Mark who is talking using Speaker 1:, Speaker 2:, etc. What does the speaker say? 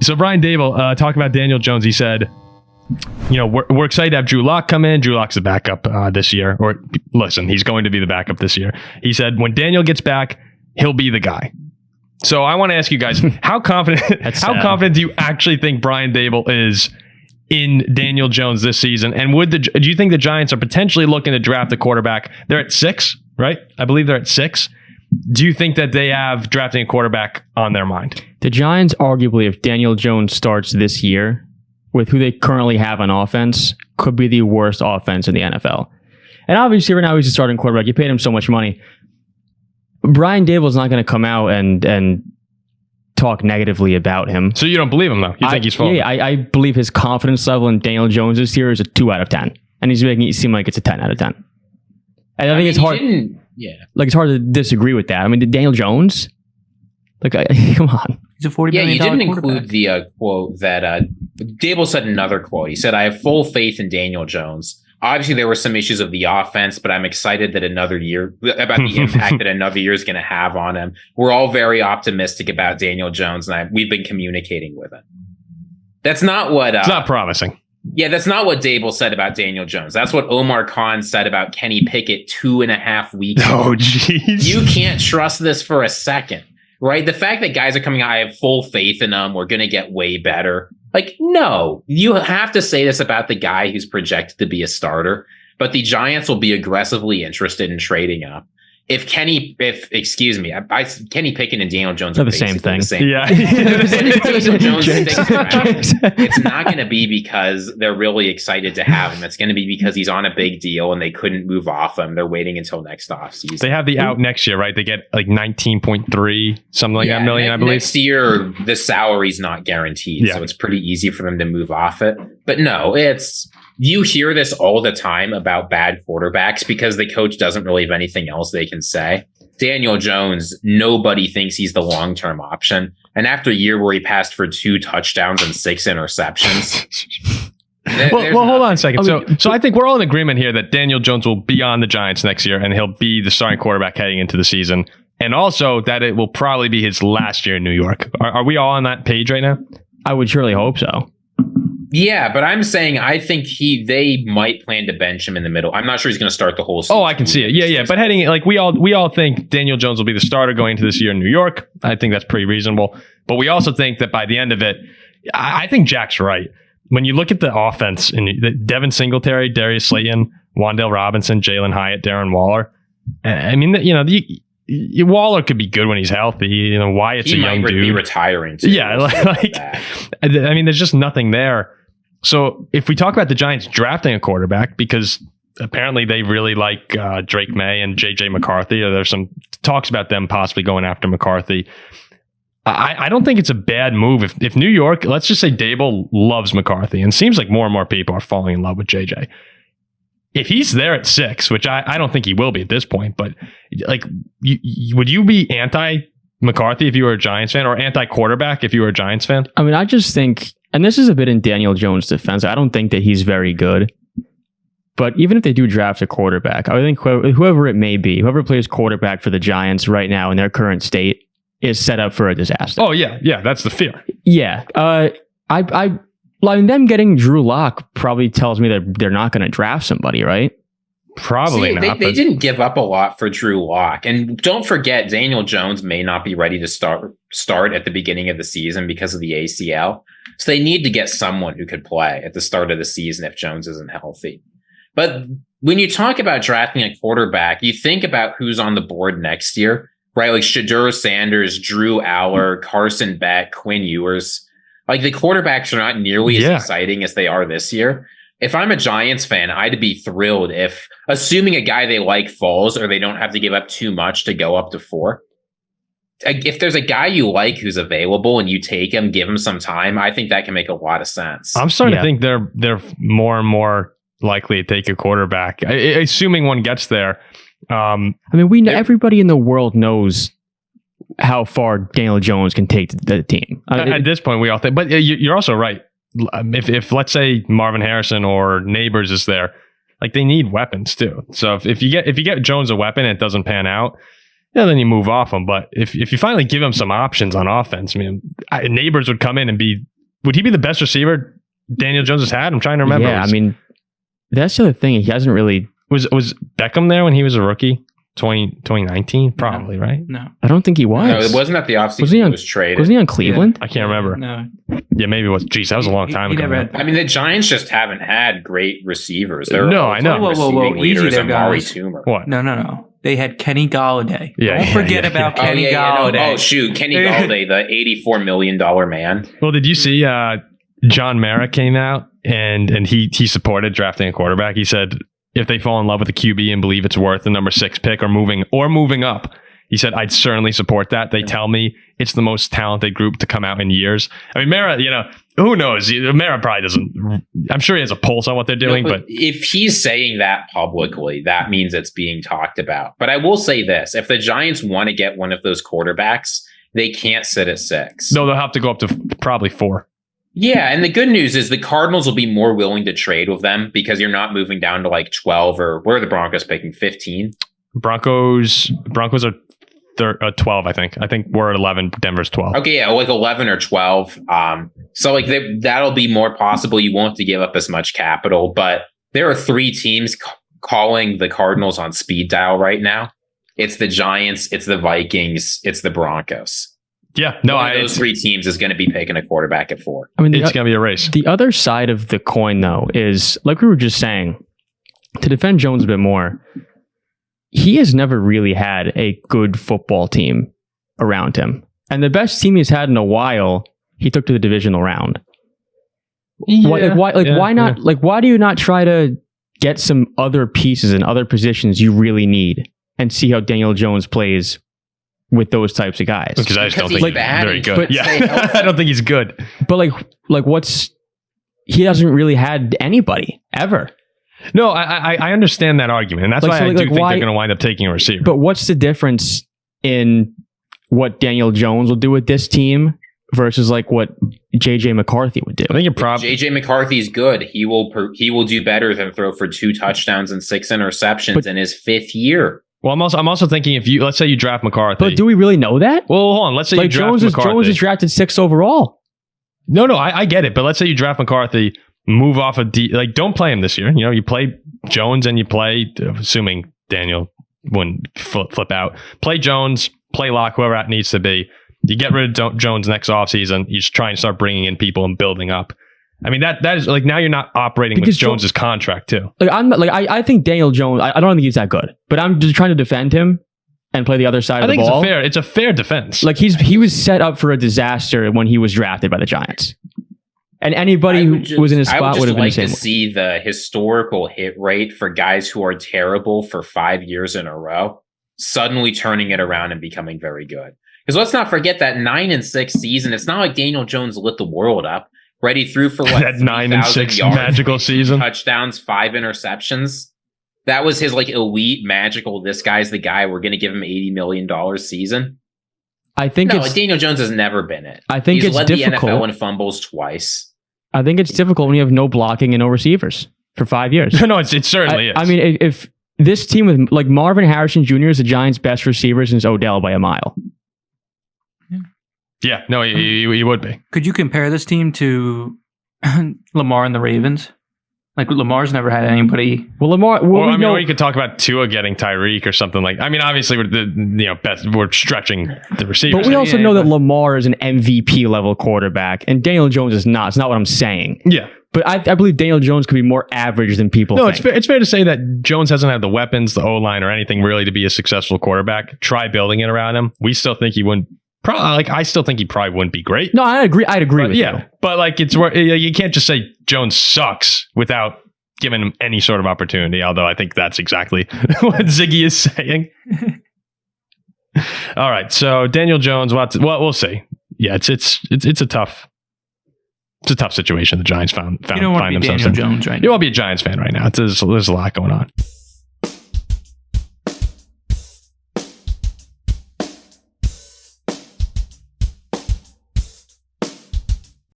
Speaker 1: So Brian Daboll talking about Daniel Jones. He said, we're excited to have Drew Lock come in. Drew Lock's the backup this year. Or listen, he's going to be the backup this year. He said when Daniel gets back, he'll be the guy. So I want to ask you guys, how confident do you actually think Brian Daboll is in Daniel Jones this season? And do you think the Giants are potentially looking to draft a quarterback? They're at 6, right? I believe they're at 6. Do you think that they have drafting a quarterback on their mind?
Speaker 2: The Giants, arguably, if Daniel Jones starts this year with who they currently have on offense, could be the worst offense in the NFL. And obviously, right now, he's a starting quarterback. You paid him so much money. Brian Daboll's not going to come out and talk negatively about him.
Speaker 1: So you don't believe him, though? You think he's full?
Speaker 2: Yeah, I believe his confidence level in Daniel Jones this year is a 2 out of 10. And he's making it seem like it's a 10 out of 10. And I think it's hard. It's hard to disagree with that. I mean, Daniel Jones, come on.
Speaker 3: He's a $40 million you didn't include the quote that Daboll said. Another quote. He said, "I have full faith in Daniel Jones. Obviously, there were some issues of the offense, but I'm excited that about the impact that another year is going to have on him. We're all very optimistic about Daniel Jones, and we've been communicating with him." That's not what.
Speaker 1: It's not promising.
Speaker 3: Yeah, that's not what Daboll said about Daniel Jones. That's what Omar Khan said about Kenny Pickett 2.5 weeks ago.
Speaker 1: Oh, jeez.
Speaker 3: You can't trust this for a second, right? The fact that guys are coming out, I have full faith in them, we're going to get way better. No, you have to say this about the guy who's projected to be a starter, but the Giants will be aggressively interested in trading up. Kenny Pickett and Daniel Jones
Speaker 2: are the same thing.
Speaker 1: Yeah.
Speaker 3: Daniel Jones it's not going to be because they're really excited to have him. It's going to be because he's on a big deal and they couldn't move off him. They're waiting until next offseason.
Speaker 1: They have the out next year, right? They get 19.3, something like that million, I believe.
Speaker 3: Next year, the salary's not guaranteed, so it's pretty easy for them to move off it. But no, you hear this all the time about bad quarterbacks because the coach doesn't really have anything else they can say. Daniel Jones, nobody thinks he's the long-term option. And after a year where he passed for 2 touchdowns and 6 interceptions.
Speaker 1: Well, hold on a second. So I think we're all in agreement here that Daniel Jones will be on the Giants next year and he'll be the starting quarterback heading into the season. And also that it will probably be his last year in New York. Are we all on that page right now?
Speaker 2: I would surely hope so.
Speaker 3: Yeah, but I'm saying I think they might plan to bench him in the middle. I'm not sure he's going to start the whole season.
Speaker 1: Oh, I can see it. Yeah. But heading we all think Daniel Jones will be the starter going into this year in New York. I think that's pretty reasonable. But we also think that by the end of it, I think Jack's right. When you look at the offense and Devin Singletary, Darius Slayton, Wan'Dale Robinson, Jalen Hyatt, Darren Waller. I mean, Waller could be good when he's healthy. Wyatt's a young dude.
Speaker 3: He might be retiring too.
Speaker 1: Yeah, I mean, there's just nothing there. So if we talk about the Giants drafting a quarterback, because apparently they really like Drake May and JJ McCarthy, or there's some talks about them possibly going after McCarthy. I don't think it's a bad move. If New York, let's just say Daboll loves McCarthy, and seems like more and more people are falling in love with JJ. If he's there at 6, which I don't think he will be at this point, but would you be anti-McCarthy if you were a Giants fan, or anti-quarterback if you were a Giants fan?
Speaker 2: I mean, I just think, and this is a bit in Daniel Jones' defense, I don't think that he's very good. But even if they do draft a quarterback, I think whoever it may be, whoever plays quarterback for the Giants right now in their current state is set up for a disaster.
Speaker 1: Oh, yeah, that's the fear.
Speaker 2: Yeah. Them getting Drew Lock probably tells me that they're not going to draft somebody, right?
Speaker 1: Probably not.
Speaker 3: They didn't give up a lot for Drew Lock. And don't forget, Daniel Jones may not be ready to start at the beginning of the season because of the ACL. So they need to get someone who could play at the start of the season if Jones isn't healthy. But when you talk about drafting a quarterback, you think about who's on the board next year, right? Like Shedeur Sanders, Drew Aller, Carson Beck, Quinn Ewers. The quarterbacks are not nearly as exciting as they are this year. If I'm a Giants fan, I'd be thrilled if, assuming a guy they like falls or they don't have to give up too much to go up to 4. If there's a guy you like who's available and you take him, give him some time, I think that can make a lot of sense.
Speaker 1: I'm starting to think they're more and more likely to take a quarterback, assuming one gets there.
Speaker 2: I mean, everybody in the world knows how far Daniel Jones can take the team.
Speaker 1: At this point, we all think, but you're also right. If let's say Marvin Harrison or Neighbors is there, they need weapons too. So if you get Jones a weapon and it doesn't pan out, then you move off him. But if you finally give him some options on offense, Neighbors would come in and be would he be the best receiver Daniel Jones has had? I'm trying to remember.
Speaker 2: Yeah, I mean, that's the other thing. He hasn't really.
Speaker 1: Was Beckham there when he was a rookie? 2019? Probably, right?
Speaker 4: No.
Speaker 2: I don't think he was.
Speaker 3: No, it wasn't at the offseason.
Speaker 2: Was he on-
Speaker 3: was traded.
Speaker 2: Wasn't he on Cleveland?
Speaker 1: I can't remember.
Speaker 4: No.
Speaker 1: Yeah, maybe it was. Geez, that was a long time
Speaker 4: He
Speaker 1: ago.
Speaker 4: never
Speaker 1: man.
Speaker 4: had-
Speaker 3: I mean, the Giants just haven't had great receivers. They're
Speaker 1: No, I know.
Speaker 4: Whoa, easy
Speaker 3: leaders
Speaker 4: there,
Speaker 3: Amari
Speaker 4: guys.
Speaker 3: Toomer.
Speaker 1: What?
Speaker 4: No. They had Kenny Galladay.
Speaker 1: Yeah,
Speaker 4: Don't
Speaker 1: yeah,
Speaker 4: forget
Speaker 1: yeah,
Speaker 4: about
Speaker 1: yeah.
Speaker 4: Kenny Galladay.
Speaker 3: Oh, shoot. Kenny Galladay, the $84 million man.
Speaker 1: Well, did you see John Mara came out and he supported drafting a quarterback? He said if they fall in love with a QB and believe it's worth the number 6 pick or moving up, he said, I'd certainly support that. They tell me it's the most talented group to come out in years. I mean, Mara, who knows? Mara probably doesn't. I'm sure he has a pulse on what they're doing,
Speaker 3: No,
Speaker 1: but
Speaker 3: if he's saying that publicly, that means it's being talked about. But I will say this: if the Giants want to get one of those quarterbacks, they can't sit at 6.
Speaker 1: no, they'll have to go up to probably 4.
Speaker 3: Yeah, and the good news is the Cardinals will be more willing to trade with them because you're not moving down to like 12 or where are the Broncos picking 15?
Speaker 1: Broncos are 12, I think. I think we're at 11. Denver's 12.
Speaker 3: Okay, yeah, like 11 or 12. So like that'll be more possible. You won't have to give up as much capital, but there are 3 teams calling the Cardinals on speed dial right now. It's the Giants, it's the Vikings, it's the Broncos.
Speaker 1: Yeah, no,
Speaker 3: One of those 3 teams is going to be picking a quarterback at 4.
Speaker 2: I mean,
Speaker 1: it's going to be a race.
Speaker 2: the other side of the coin, though, is like we were just saying, to defend Jones a bit more, he has never really had a good football team around him. And the best team he's had in a while, he took to the divisional round. Why not?
Speaker 1: Yeah.
Speaker 2: Like, why do you not try to get some other pieces and other positions you really need and see how Daniel Jones plays with those types of guys?
Speaker 1: Because I just don't think
Speaker 3: he's
Speaker 1: he's
Speaker 3: bad
Speaker 1: very
Speaker 3: and
Speaker 1: good.
Speaker 3: can't
Speaker 1: Yeah,
Speaker 3: stay healthy.
Speaker 1: I don't think he's good.
Speaker 2: But he hasn't really had anybody ever.
Speaker 1: No, I understand that argument, and that's why I do think they're going to wind up taking a receiver.
Speaker 2: But what's the difference in what Daniel Jones will do with this team versus like what JJ McCarthy would do?
Speaker 1: I think you're probably
Speaker 3: JJ McCarthy's good. He will do better than throw for 2 touchdowns and 6 interceptions in his 5th year.
Speaker 1: Well, I'm also thinking let's say you draft McCarthy.
Speaker 2: But do we really know that?
Speaker 1: Well, hold on. Let's say you draft McCarthy.
Speaker 2: Jones is drafted 6th overall.
Speaker 1: No, I get it. But let's say you draft McCarthy, move off don't play him this year. You play Jones and you play, assuming Daniel wouldn't flip out. Play Jones, play Locke, whoever that needs to be. You get rid of Jones next offseason. You just try and start bringing in people and building up. I mean, that is like now you're not operating
Speaker 2: Because
Speaker 1: with Jones's contract too.
Speaker 2: Like I think Daniel Jones. I don't think he's that good, but I'm just trying to defend him and play the other side of the ball.
Speaker 1: It's a fair defense.
Speaker 2: Like he was set up for a disaster when he was drafted by the Giants, and anybody who was in his spot would have been the same.
Speaker 3: I would just like to see the historical hit rate for guys who are terrible for 5 years in a row suddenly turning it around and becoming very good. Because let's not forget that 9-6 season. It's not like Daniel Jones lit the world up. Ready through for what?
Speaker 1: That 9-6
Speaker 3: yards,
Speaker 1: magical season.
Speaker 3: touchdowns, 5 interceptions. That was his like elite magical. This guy's the guy. We're going to give him $80 million season.
Speaker 2: I think
Speaker 3: like Daniel Jones has never been it.
Speaker 2: I think
Speaker 3: He's
Speaker 2: it's
Speaker 3: led
Speaker 2: difficult.
Speaker 3: the NFL in fumbles twice.
Speaker 2: I think it's difficult when you have no blocking and no receivers for 5 years.
Speaker 1: No, it certainly is.
Speaker 2: I mean, if this team with like Marvin Harrison Jr. is the Giants' best receiver since Odell by a mile.
Speaker 1: Yeah, no, he would be.
Speaker 4: Could you compare this team to Lamar and the Ravens? Like Lamar's never had anybody.
Speaker 2: Well, Lamar.
Speaker 1: Or you could talk about Tua getting Tyreek or something like. I mean, obviously we're stretching the receivers.
Speaker 2: But we also know that Lamar is an MVP level quarterback, and Daniel Jones is not. It's not what I'm saying.
Speaker 1: Yeah.
Speaker 2: But I believe Daniel Jones could be more average than people think.
Speaker 1: It's fair to say that Jones hasn't had the weapons, the O-line, or anything really to be a successful quarterback. Try building it around him. We still think he wouldn't. I still think he probably wouldn't be great.
Speaker 2: No, I'd agree with you.
Speaker 1: But like you can't just say Jones sucks without giving him any sort of opportunity. Although I think that's exactly what Ziggy is saying. All right, so Daniel Jones. We'll see. Yeah, it's a tough situation the Giants found
Speaker 4: you don't want to be
Speaker 1: themselves
Speaker 4: Daniel
Speaker 1: in.
Speaker 4: Jones right now.
Speaker 1: You won't be a Giants fan right now. There's a lot going on.